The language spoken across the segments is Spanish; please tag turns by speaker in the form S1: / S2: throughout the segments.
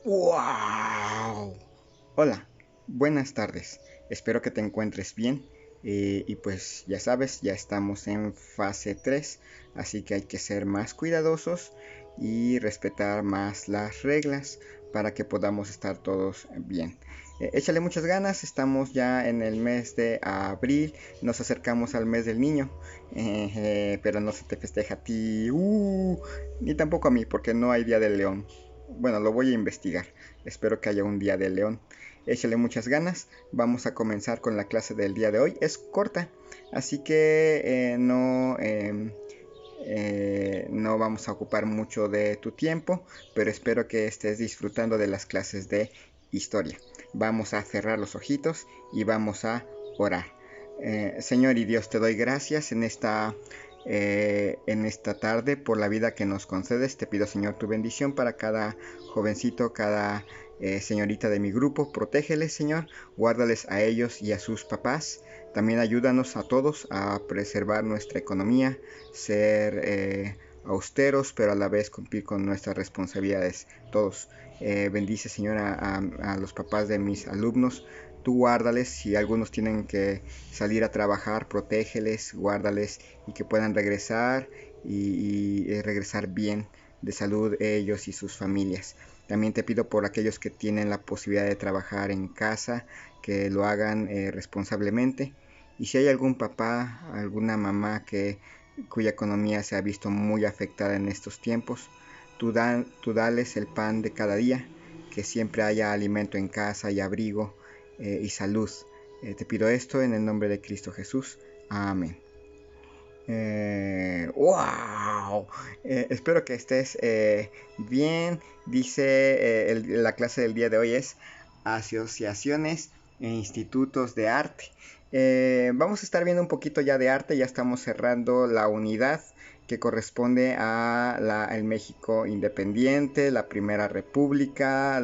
S1: ¡Wow! Hola, buenas tardes. Espero que te encuentres bien. Y pues ya sabes, ya estamos en fase 3, así que hay que ser más cuidadosos y respetar más las reglas para que podamos estar todos bien. Échale muchas ganas, estamos ya en el mes de abril, nos acercamos al mes del niño, pero no se te festeja a ti, ni tampoco a mí, porque no hay Día del León. Bueno, lo voy a investigar. Espero que haya un día de león. Échale muchas ganas. Vamos a comenzar con la clase del día de hoy. Es corta, así que no vamos a ocupar mucho de tu tiempo, pero espero que estés disfrutando de las clases de historia. Vamos a cerrar los ojitos y vamos a orar. Señor y Dios, te doy gracias en esta tarde por la vida que nos concedes. Te pido, Señor, tu bendición para cada jovencito, cada señorita de mi grupo. Protégeles, Señor, guárdales a ellos y a sus papás. También ayúdanos a todos a preservar nuestra economía, ser austeros, pero a la vez cumplir con nuestras responsabilidades. Todos. Bendice, Señor, a los papás de mis alumnos. Tú guárdales, si algunos tienen que salir a trabajar, protégeles, guárdales y que puedan regresar y regresar bien de salud ellos y sus familias. También te pido por aquellos que tienen la posibilidad de trabajar en casa, que lo hagan responsablemente. Y si hay algún papá, alguna mamá cuya economía se ha visto muy afectada en estos tiempos, tú dales el pan de cada día, que siempre haya alimento en casa y abrigo y salud. Te pido esto en el nombre de Cristo Jesús. Amén. ¡Wow! Espero que estés bien. Dice la clase del día de hoy es asociaciones e institutos de arte. Vamos a estar viendo un poquito ya de arte. Ya estamos cerrando la unidad que corresponde a el México independiente, la Primera República,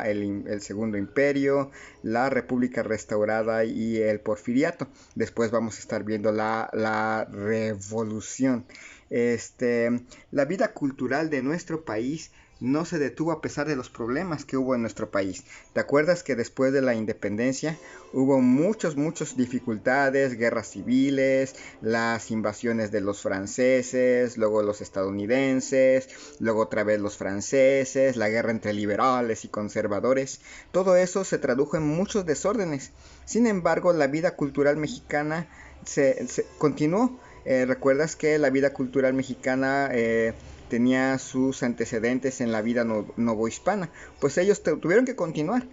S1: el Segundo Imperio, la República Restaurada y el Porfiriato. Después vamos a estar viendo la Revolución. La vida cultural de nuestro país no se detuvo a pesar de los problemas que hubo en nuestro país. ¿Te acuerdas que después de la independencia hubo muchas dificultades, guerras civiles, las invasiones de los franceses, luego los estadounidenses, luego otra vez los franceses, la guerra entre liberales y conservadores? Todo eso se tradujo en muchos desórdenes. Sin embargo, la vida cultural mexicana se continuó. ¿Recuerdas que la vida cultural mexicana tenía sus antecedentes en la vida novohispana? Pues ellos tuvieron que continuar.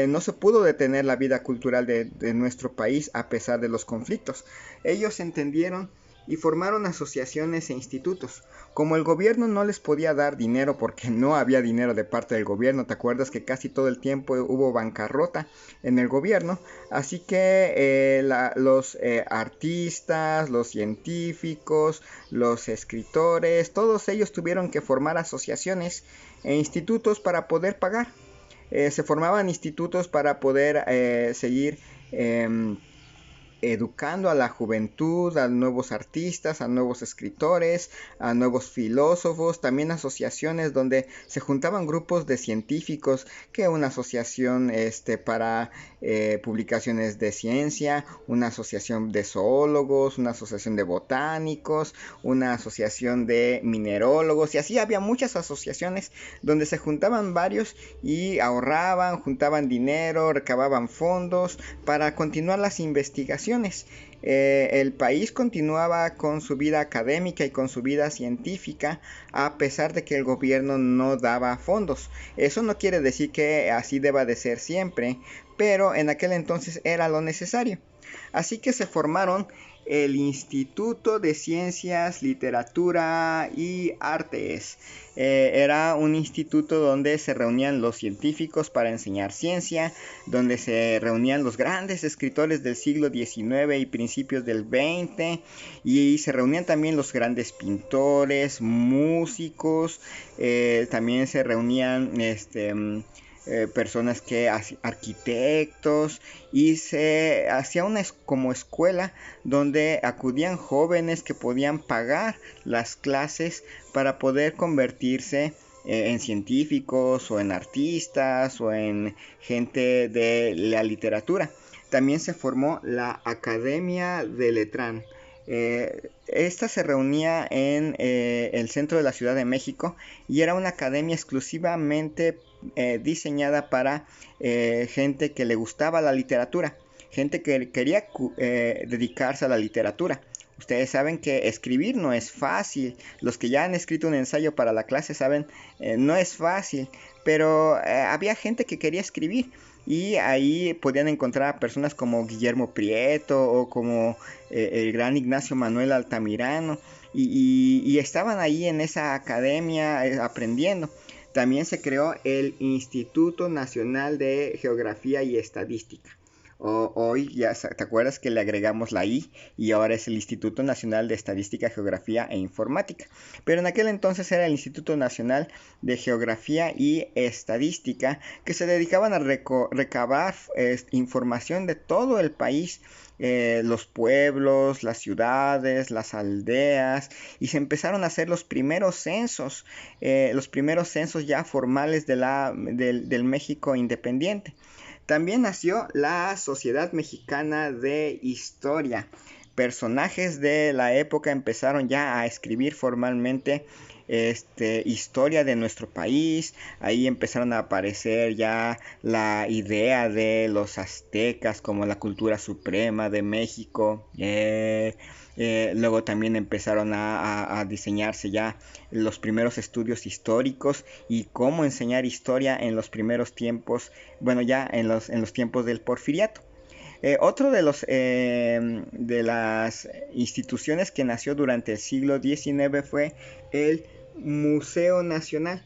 S1: No se pudo detener la vida cultural de nuestro país a pesar de los conflictos. Ellos entendieron y formaron asociaciones e institutos. Como el gobierno no les podía dar dinero porque no había dinero de parte del gobierno, ¿te acuerdas que casi todo el tiempo hubo bancarrota en el gobierno? Así que los artistas, los científicos, los escritores, todos ellos tuvieron que formar asociaciones e institutos para poder pagar. Se formaban institutos para poder seguir educando a la juventud, a nuevos artistas, a nuevos escritores, a nuevos filósofos, también asociaciones donde se juntaban grupos de científicos, que una asociación para publicaciones de ciencia, una asociación de zoólogos, una asociación de botánicos, una asociación de minerólogos, y así había muchas asociaciones donde se juntaban varios y ahorraban, juntaban dinero, recababan fondos para continuar las investigaciones. El país continuaba con su vida académica y con su vida científica a pesar de que el gobierno no daba fondos. Eso no quiere decir que así deba de ser siempre, pero en aquel entonces era lo necesario. Así que se formaron el Instituto de Ciencias, Literatura y Artes. Era un instituto donde se reunían los científicos para enseñar ciencia, donde se reunían los grandes escritores del siglo XIX y principios del XX, y se reunían también los grandes pintores, músicos, también se reunían personas que arquitectos, y se hacía una como escuela donde acudían jóvenes que podían pagar las clases para poder convertirse en científicos o en artistas o en gente de la literatura. También se formó la Academia de Letrán. Esta se reunía en el centro de la Ciudad de México y era una academia exclusivamente diseñada para gente que le gustaba la literatura, gente que quería dedicarse a la literatura. Ustedes saben que escribir no es fácil. Los que ya han escrito un ensayo para la clase saben, no es fácil. Pero había gente que quería escribir. Y ahí podían encontrar a personas como Guillermo Prieto o como el gran Ignacio Manuel Altamirano. Y estaban ahí en esa academia aprendiendo. También se creó el Instituto Nacional de Geografía y Estadística. Hoy ya te acuerdas que le agregamos la I y ahora es el Instituto Nacional de Estadística, Geografía e Informática. Pero en aquel entonces era el Instituto Nacional de Geografía y Estadística, que se dedicaban a recabar información de todo el país. Los pueblos, las ciudades, las aldeas, y se empezaron a hacer los primeros censos ya formales del México independiente. También nació la Sociedad Mexicana de Historia. Personajes de la época empezaron ya a escribir formalmente historia de nuestro país. Ahí empezaron a aparecer ya la idea de los aztecas como la cultura suprema de México. Luego también empezaron a diseñarse ya los primeros estudios históricos y cómo enseñar historia en los primeros tiempos, bueno, ya en los tiempos del Porfiriato. Otro de las instituciones que nació durante el siglo XIX fue el Museo Nacional.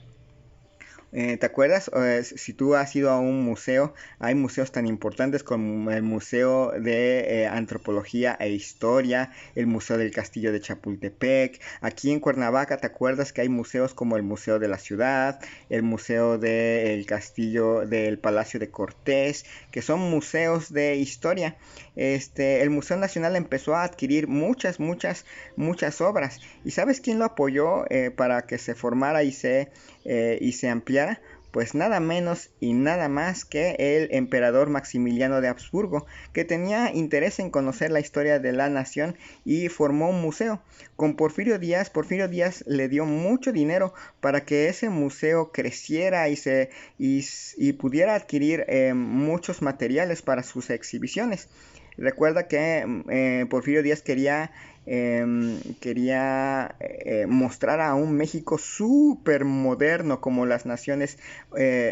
S1: ¿Te acuerdas? Si tú has ido a un museo, hay museos tan importantes como el Museo de Antropología e Historia, el Museo del Castillo de Chapultepec. Aquí en Cuernavaca, ¿te acuerdas que hay museos como el Museo de la Ciudad, el Museo del Castillo del Palacio de Cortés, que son museos de historia? El Museo Nacional empezó a adquirir muchas obras. ¿Y sabes quién lo apoyó para que se formara y se ampliara? Pues nada menos y nada más que el emperador Maximiliano de Habsburgo, que tenía interés en conocer la historia de la nación y formó un museo. Con Porfirio Díaz le dio mucho dinero para que ese museo creciera y pudiera adquirir muchos materiales para sus exhibiciones. Recuerda que Porfirio Díaz quería mostrar a un México súper moderno como las naciones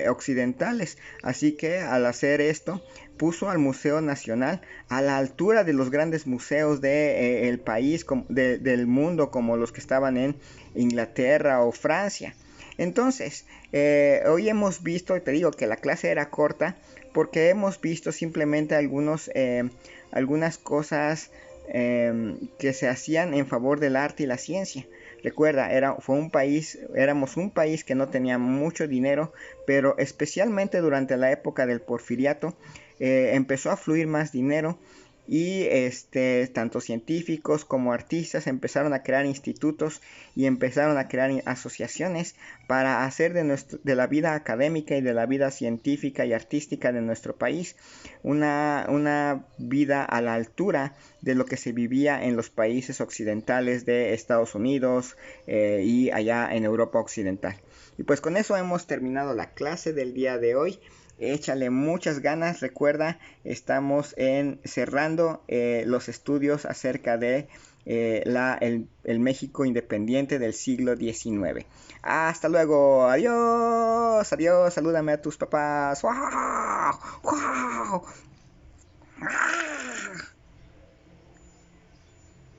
S1: occidentales. Así que al hacer esto puso al Museo Nacional a la altura de los grandes museos del país, del mundo, como los que estaban en Inglaterra o Francia. Entonces, hoy hemos visto, te digo que la clase era corta porque hemos visto simplemente algunas cosas que se hacían en favor del arte y la ciencia. Recuerda, éramos un país que no tenía mucho dinero, pero especialmente durante la época del Porfiriato empezó a fluir más dinero y tanto científicos como artistas empezaron a crear institutos y empezaron a crear asociaciones para hacer de la vida académica y de la vida científica y artística de nuestro país una vida a la altura de lo que se vivía en los países occidentales de Estados Unidos y allá en Europa Occidental. Y pues con eso hemos terminado la clase del día de hoy. Échale muchas ganas. Recuerda, estamos cerrando los estudios acerca de el México independiente del siglo XIX. Hasta luego. Adiós. Salúdame a tus papás. ¡Wow! ¡Wow! ¡Ah!